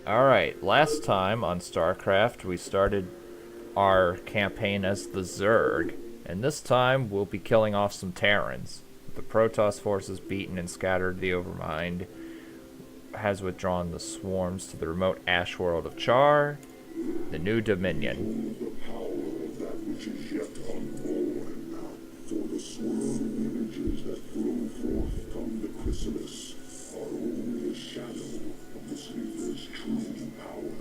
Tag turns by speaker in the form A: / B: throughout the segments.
A: Alright, last time on Starcraft we started our campaign as the Zerg, and this time we'll be killing off some Terrans. The Protoss forces beaten and scattered, the Overmind has withdrawn the swarms to the remote ash world of Char, the New Dominion.
B: The power of that which is yet unborn, for the swirling images that flow forth from the chrysalis are only a shadow of the sleeper's true power.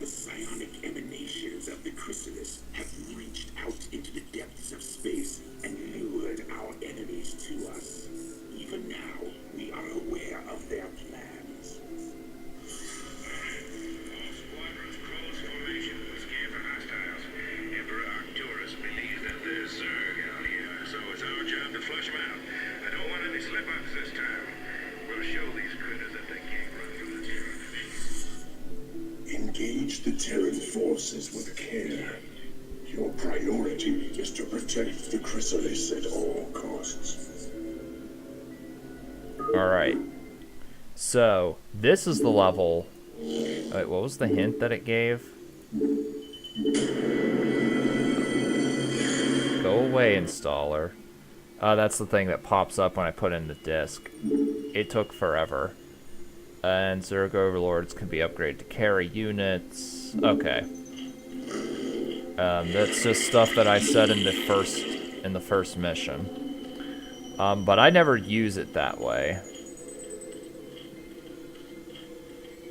C: The psionic emanations of the chrysalis have reached out into the depths of space and lured our enemies to us. Even now, we are aware of their plans.
D: All squadrons close formation. Scan for hostiles. Emperor Arcturus believes that there's Zerg out here, so it's our job to flush them out. I don't want any slip-ups this time. We'll show these critters that they can't run from the Terran.
B: Engage the Terran forces with care. Your priority is to protect the chrysalis at all costs.
A: Alright. So, this is the level... Wait, what was the hint that it gave? Go away, installer. That's the thing that pops up when I put in the disk. It took forever. And Zerg Overlords can be upgraded to carry units. Okay. That's just stuff that I said in the first mission. But I never use it that way.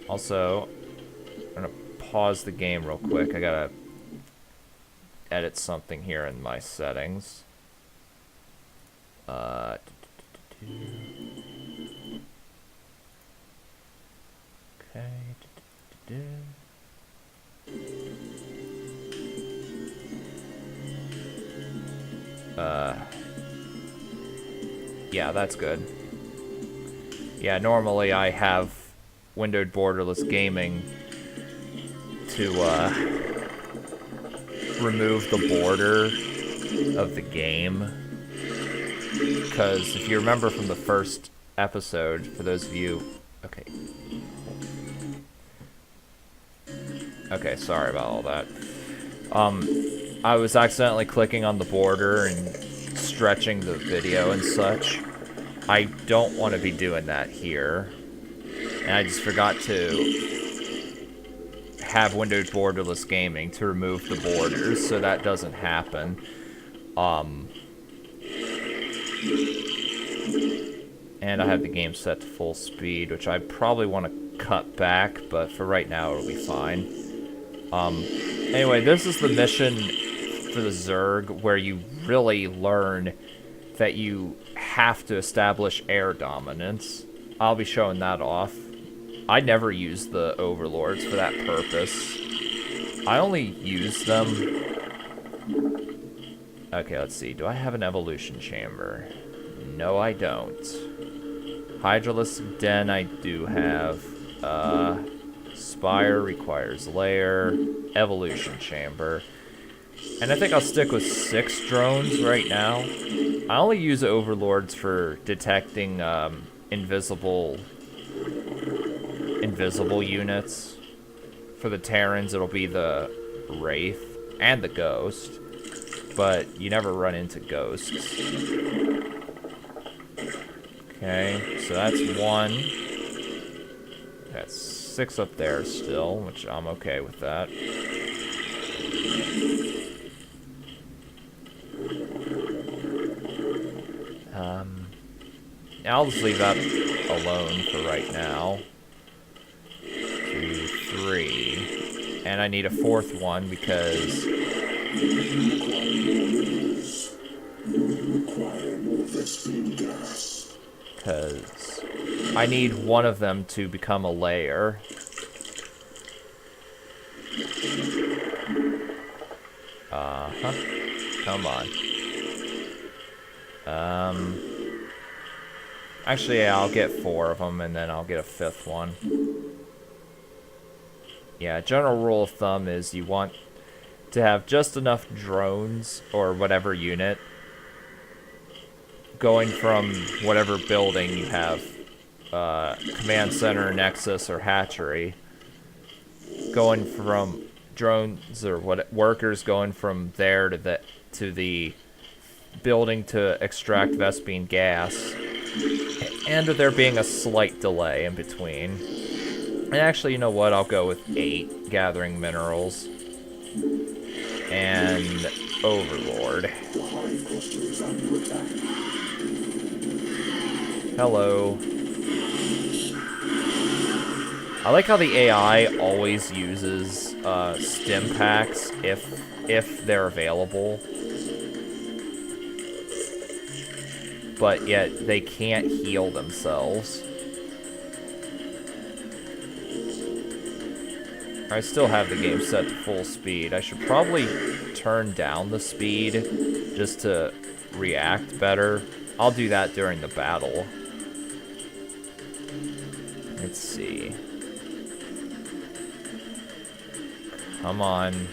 A: Also, I'm gonna pause the game real quick. I gotta edit something here in my settings. Okay. Yeah, that's good. Yeah, normally I have windowed borderless gaming to remove the border of the game. Because if you remember from the first episode, for those of you... Okay. Okay, sorry about all that. I was accidentally clicking on the border and stretching the video and such. I don't want to be doing that here. And I just forgot to have windowed borderless gaming to remove the borders, so that doesn't happen. And I have the game set to full speed, which I probably want to cut back, but for right now it'll be fine. Anyway, this is the mission for the Zerg where you really learn that you have to establish air dominance. I'll be showing that off. I never use the Overlords for that purpose. I only use them... Okay, let's see. Do I have an evolution chamber? No, I don't. Hydralisk Den I do have. Spire requires layer. Evolution chamber. And I think I'll stick with 6 drones right now. I only use Overlords for detecting invisible units. For the Terrans, it'll be the Wraith and the Ghost. But you never run into ghosts. Okay, so that's 1. That's 6 up there still, which I'm okay with that. I'll just leave that alone for right now. 2, 3. And I need a 4th one because... Because I need one of them to become a layer. Uh-huh. Come on. Actually, yeah, I'll get 4 of them, and then I'll get a 5th one. Yeah, general rule of thumb is you want to have just enough drones, or whatever unit, going from whatever building you have, command center, nexus, or hatchery, going from drones or what workers going from there to the building to extract Vespene gas, and there being a slight delay in between. And actually, you know what? I'll go with 8 gathering minerals and Overlord. Hello. I like how the AI always uses stim packs if they're available, but yet they can't heal themselves. I still have the game set to full speed. I should probably turn down the speed just to react better. I'll do that during the battle. Let's see. Come on.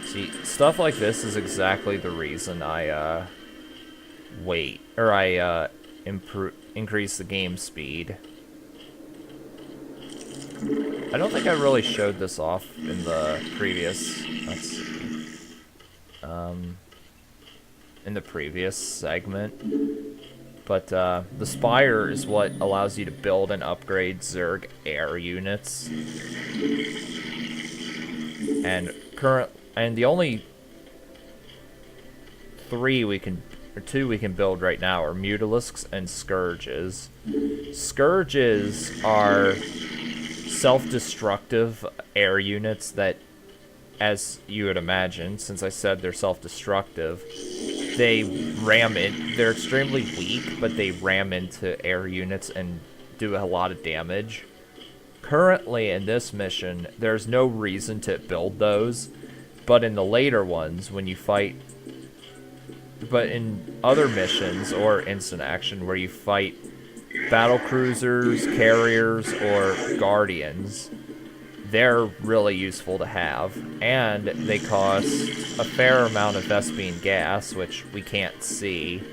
A: See, stuff like this is exactly the reason I wait, or I increase the game speed. I don't think I really showed this off in the previous, let's see, in the previous segment, but the Spire is what allows you to build and upgrade Zerg air units, and the only 2 we can build right now are Mutalisks and Scourges. Scourges are self-destructive air units that, as you would imagine, since I said they're self-destructive, they're extremely weak, but they ram into air units and do a lot of damage. Currently in this mission, there's no reason to build those, but in the later ones, when you fight, but in other missions or instant action where you fight battle cruisers, carriers, or guardians, they're really useful to have, and they cost a fair amount of Vespene gas, which we can't see,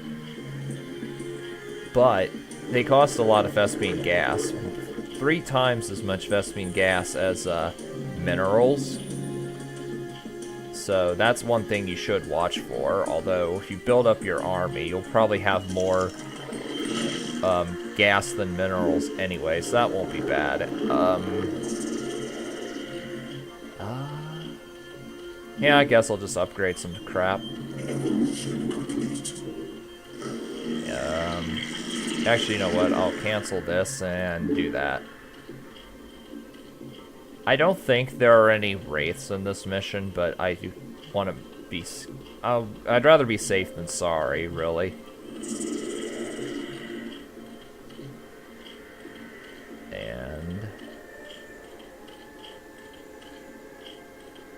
A: but they cost a lot of Vespene gas, 3 times as much Vespene gas as minerals. So that's one thing you should watch for, although if you build up your army, you'll probably have more gas than minerals anyway, so that won't be bad. Yeah, I guess I'll just upgrade some crap. Actually, you know what? I'll cancel this and do that. I don't think there are any wraiths in this mission, but I do want to be... I'd rather be safe than sorry, really. And...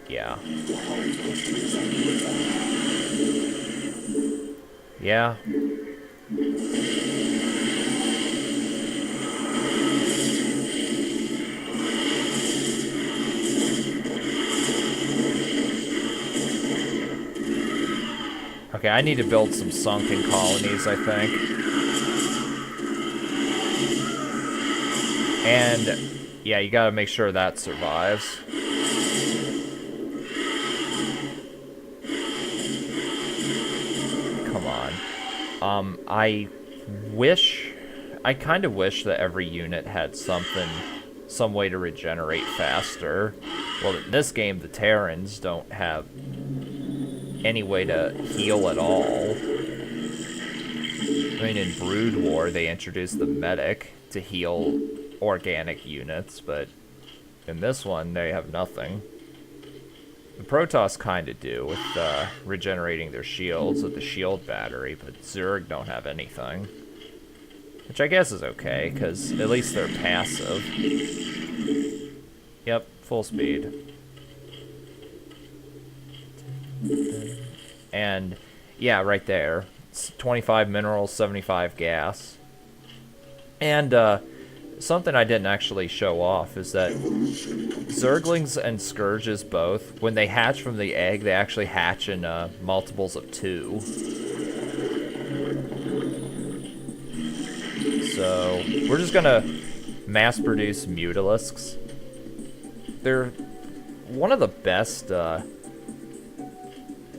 A: yeah. Yeah. Okay, I need to build some sunken colonies, I think. And, yeah, you gotta make sure that survives. Come on. I kind of wish that every unit had some way to regenerate faster. Well, in this game, the Terrans don't have any way to heal at all. I mean, in Brood War, they introduced the medic to heal organic units, but in this one, they have nothing. The Protoss kind of do with regenerating their shields with the shield battery, but Zerg don't have anything. Which I guess is okay, because at least they're passive. Yep, full speed. And, yeah, right there. It's 25 minerals, 75 gas. And, something I didn't actually show off is that Zerglings and Scourges both, when they hatch from the egg, they actually hatch in multiples of 2. So, we're just gonna mass produce Mutalisks. they're one of the best, they're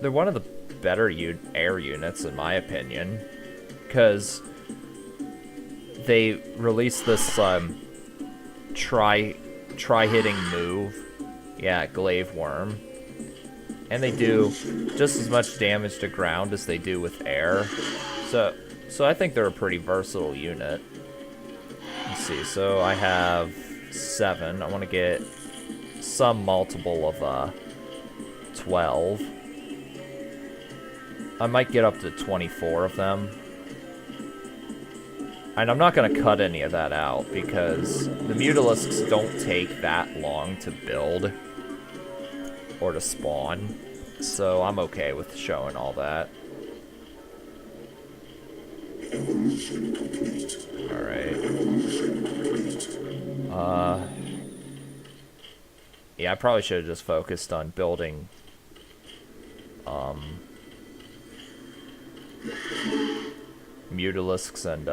A: one of the better air units in my opinion, because they released this try-hitting move, yeah, glaive worm, and they do just as much damage to ground as they do with air, so I think they're a pretty versatile unit. Let's see, so I have 7. I want to get some multiple of 12. I might get up to 24 of them. And I'm not going to cut any of that out because the Mutalisks don't take that long to build or to spawn. So I'm okay with showing all that. Alright. Yeah, I probably should have just focused on building Mutalisks and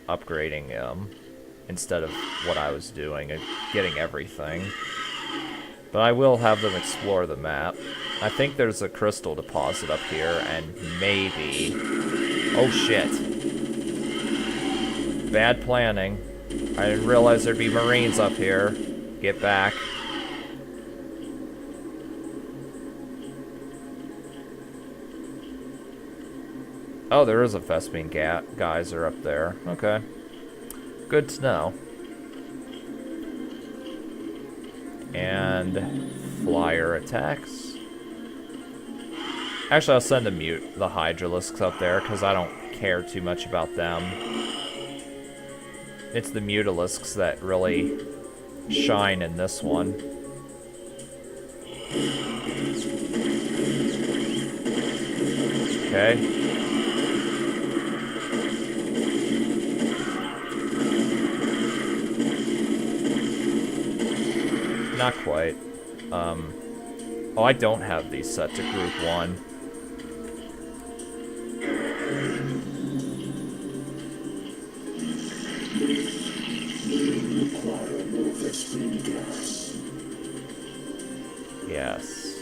A: upgrading them instead of what I was doing and getting everything. But I will have them explore the map. I think there's a crystal deposit up here, and maybe... Oh shit. Bad planning. I didn't realize there'd be Marines up here. Get back. Oh, there is a Vespene geyser up there. Okay. Good to know. And flyer attacks. Actually, I'll send the Hydralisks up there because I don't care too much about them. It's the Mutalisks that really shine in this one. Okay. Not quite. Oh, I don't have these set to group 1. Yes.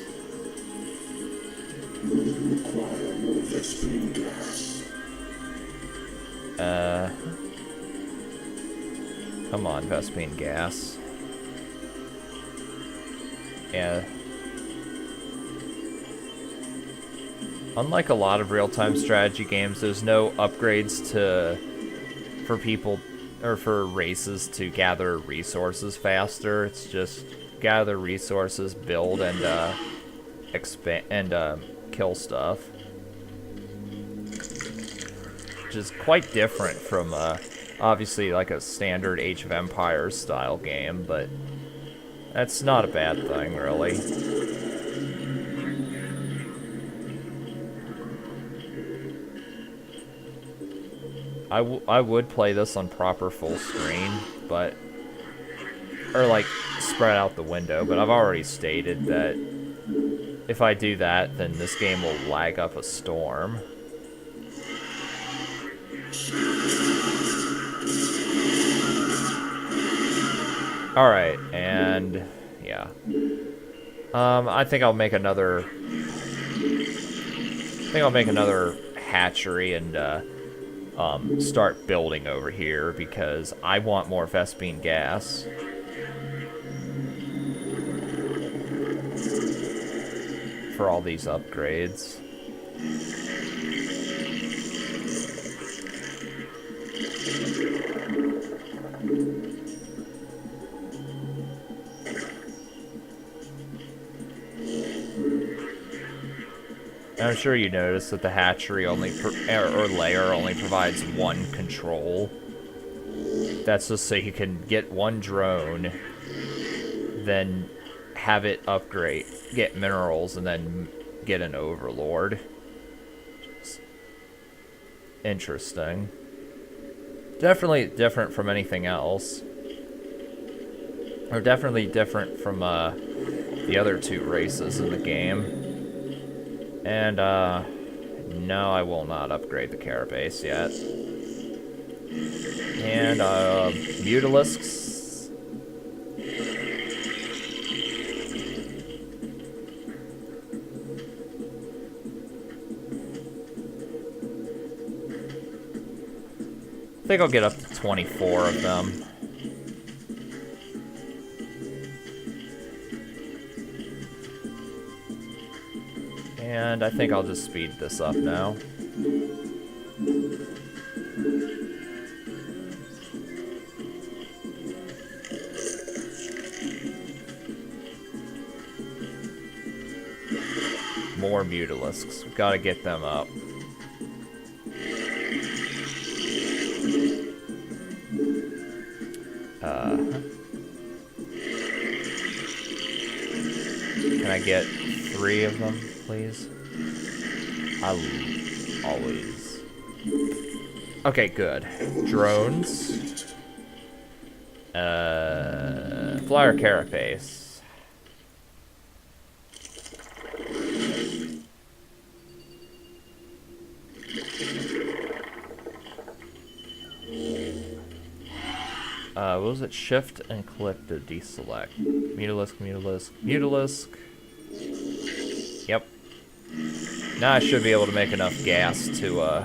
A: Come on, Vespene gas. Yeah. Unlike a lot of real-time strategy games, there's no upgrades for people or for races to gather resources faster. It's just gather resources, build, and expand and kill stuff, which is quite different from obviously like a standard Age of Empires style game, but that's not a bad thing, really. I would play this on proper full screen, but... Or, like, spread out the window, but I've already stated that if I do that, then this game will lag up a storm. Alright, and... yeah. I think I'll make another... hatchery and, start building over here, because I want more Vespene gas. For all these upgrades. And I'm sure you noticed that the hatchery only or layer only provides one control. That's just so you can get one drone, then have it upgrade, get minerals, and then get an overlord. Interesting. Definitely different from anything else. Or definitely different from the other 2 races in the game. And no, I will not upgrade the Carabase yet. And Mutalisks. I think I'll get up to 24 of them. And I think I'll just speed this up now. More Mutalisks. We've got to get them up. Can I get 3 of them, please? Always. Okay, good. Drones. Flyer carapace. What was it? Shift and click to deselect. Mutalisk, Mutalisk, Mutalisk. Yep. Now I should be able to make enough gas to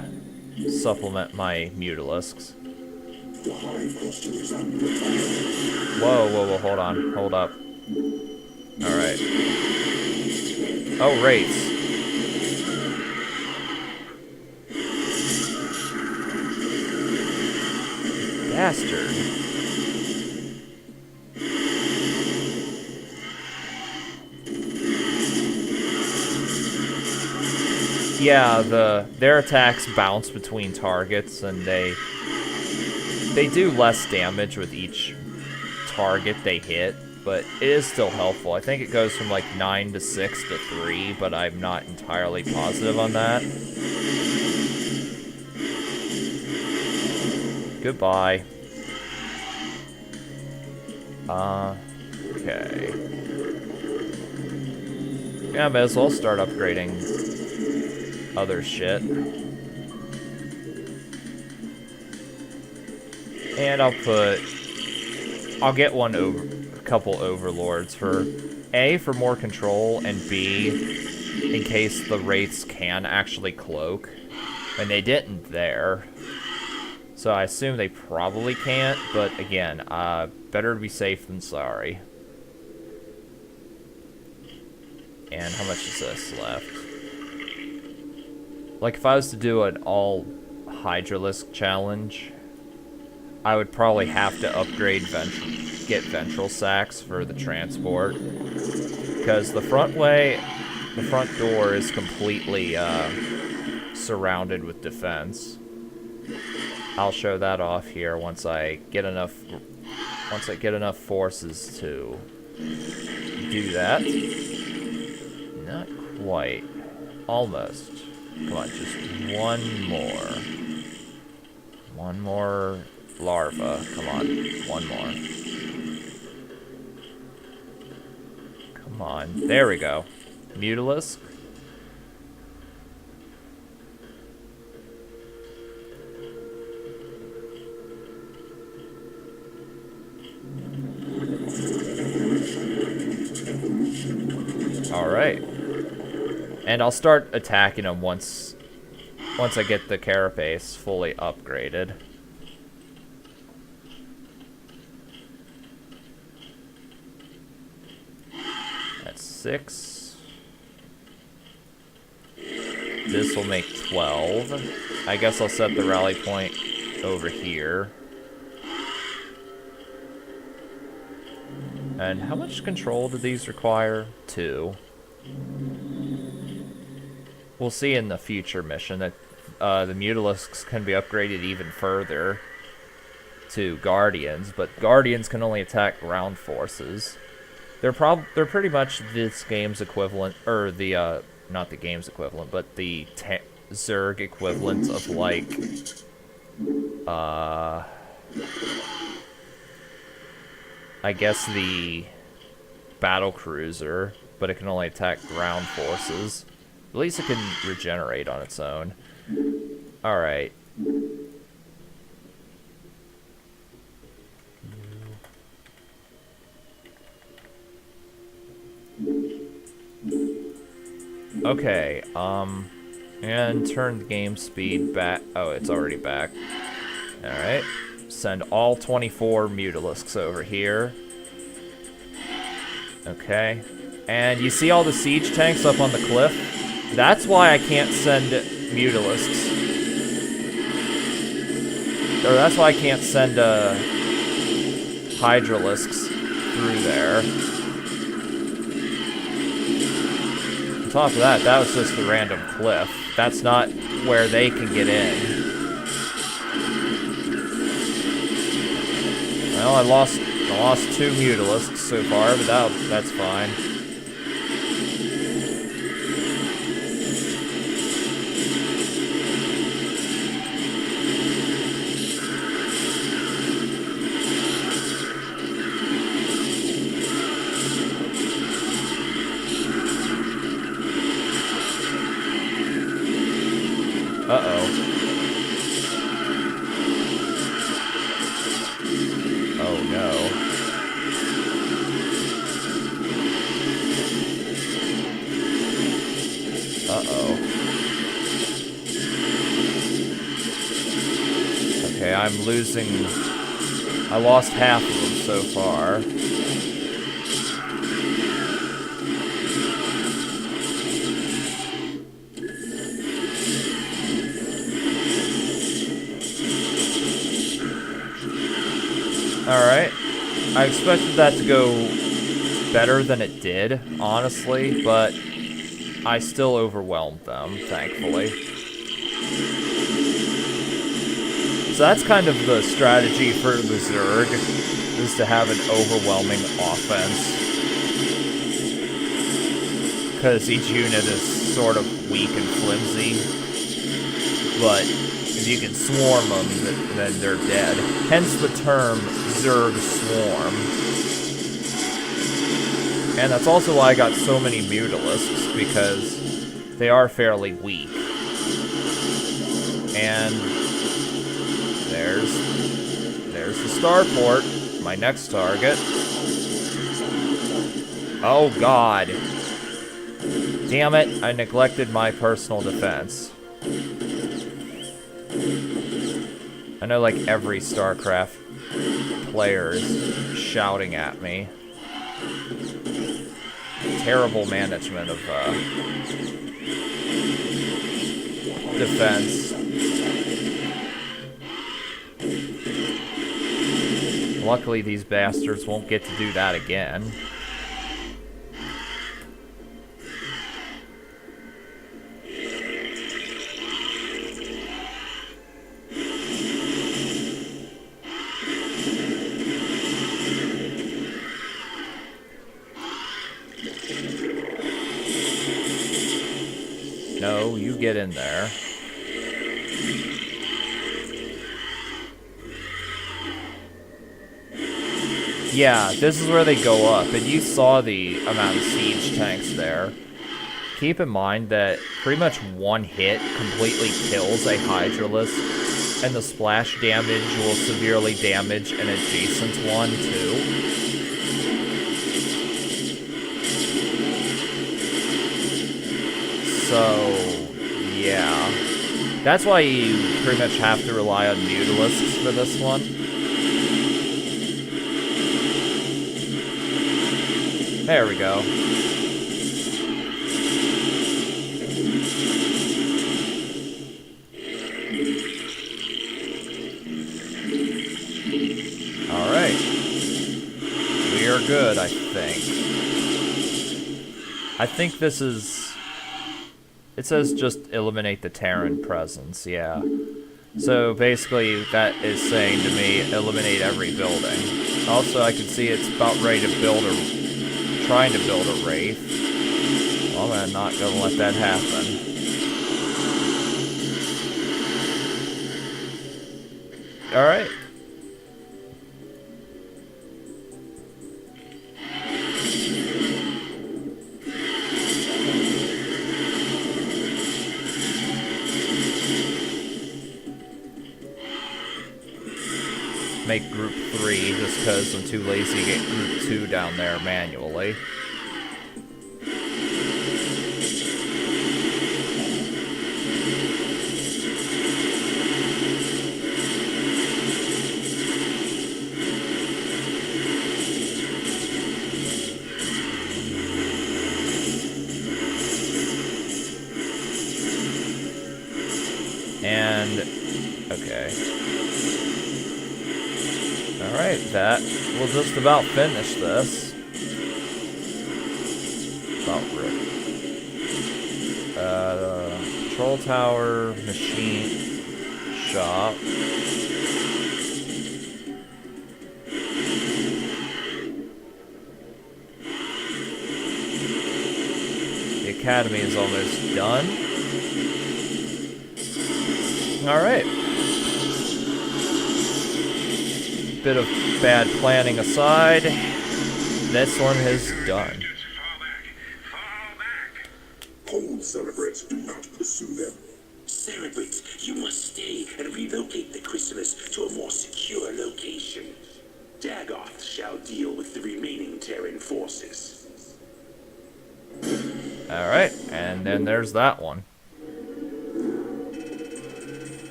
A: supplement my Mutalisks. Whoa, hold on. Hold up. Alright. Oh, rates. Bastard. Yeah, their attacks bounce between targets, and they do less damage with each target they hit, but it is still helpful. I think it goes from like 9 to 6 to 3, but I'm not entirely positive on that. Goodbye. Okay. Yeah, I may as well start upgrading other shit. And I'll get a couple overlords for A, for more control, and B, in case the wraiths can actually cloak. And they didn't there. So I assume they probably can't, but again, better to be safe than sorry. And how much is this left? Like, if I was to do an all Hydralisk challenge, I would probably have to upgrade get ventral sacks for the transport. Because the front door is completely surrounded with defense. I'll show that off here once I get enough forces to do that. Not quite. Almost. Come on, just one more. One more larva. Come on, one more. Come on. There we go. Mutalisk. Alright. And I'll start attacking them once I get the carapace fully upgraded. That's 6. This will make 12. I guess I'll set the rally point over here. And how much control do these require? 2. We'll see in the future mission that the Mutalisks can be upgraded even further to Guardians, but Guardians can only attack ground forces. They're pretty much this game's equivalent, or the not the game's equivalent, but the Zerg equivalent of like I guess the battle cruiser, but it can only attack ground forces. At least it can regenerate on its own. Alright. Okay, and turn the game speed back. Oh, it's already back. Alright. Send all 24 Mutalisks over here. Okay. And you see all the siege tanks up on the cliff? That's why I can't send Mutalisks. Or that's why I can't send Hydralisks through there. On top of that, that was just a random cliff. That's not where they can get in. Well, I lost 2 Mutalisks so far, but that's fine. Uh-oh. Oh, no. Uh-oh. Okay, I'm losing... I lost half of them so far. Alright. I expected that to go better than it did, honestly, but I still overwhelmed them, thankfully. So that's kind of the strategy for the Zerg, is to have an overwhelming offense. Because each unit is sort of weak and flimsy, but if you can swarm them, then they're dead. Hence the term Zerg Swarm. And that's also why I got so many Mutalisks, because they are fairly weak. And there's the starport, my next target. Oh god. Damn it, I neglected my personal defense. I know, like, every Starcraft player is shouting at me. Terrible management of, defense. Luckily, these bastards won't get to do that again. No, you get in there. Yeah, this is where they go up, and you saw the amount of siege tanks there. Keep in mind that pretty much one hit completely kills a Hydralisk, and the splash damage will severely damage an adjacent one, too. So, yeah. That's why you pretty much have to rely on Mutalisks for this one. There we go. Alright. We are good, I think. I think this is... It says just eliminate the Terran presence, yeah. So basically that is saying to me, eliminate every building. Also, I can see it's about ready to build trying to build a Wraith. Well, I'm not gonna let that happen. Alright. Make group 3 just because I'm too lazy to get group 2 down there manually. And okay. Alright, that will just about finish this. About right. Control tower, machine shop. The academy is almost done. Alright. Bit of bad planning aside, this one is done.
C: Hold, Celebrates. Do not pursue them. Celebrates, you must stay and relocate the chrysalis to a more secure location. Dagoth shall deal with the remaining Terran forces.
A: Alright, and then there's that one.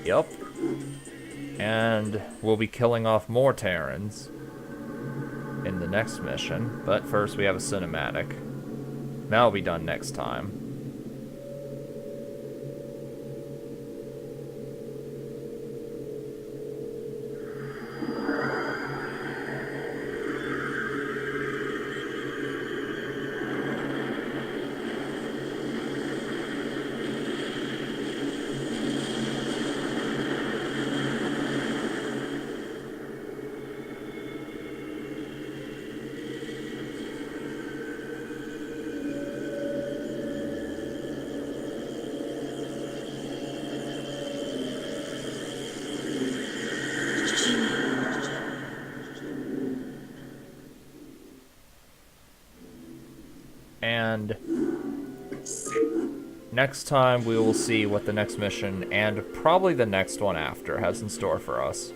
A: Yep. And we'll be killing off more Terrans in the next mission. But first we have a cinematic. That'll be done next time. And next time we will see what the next mission, and probably the next one after, has in store for us.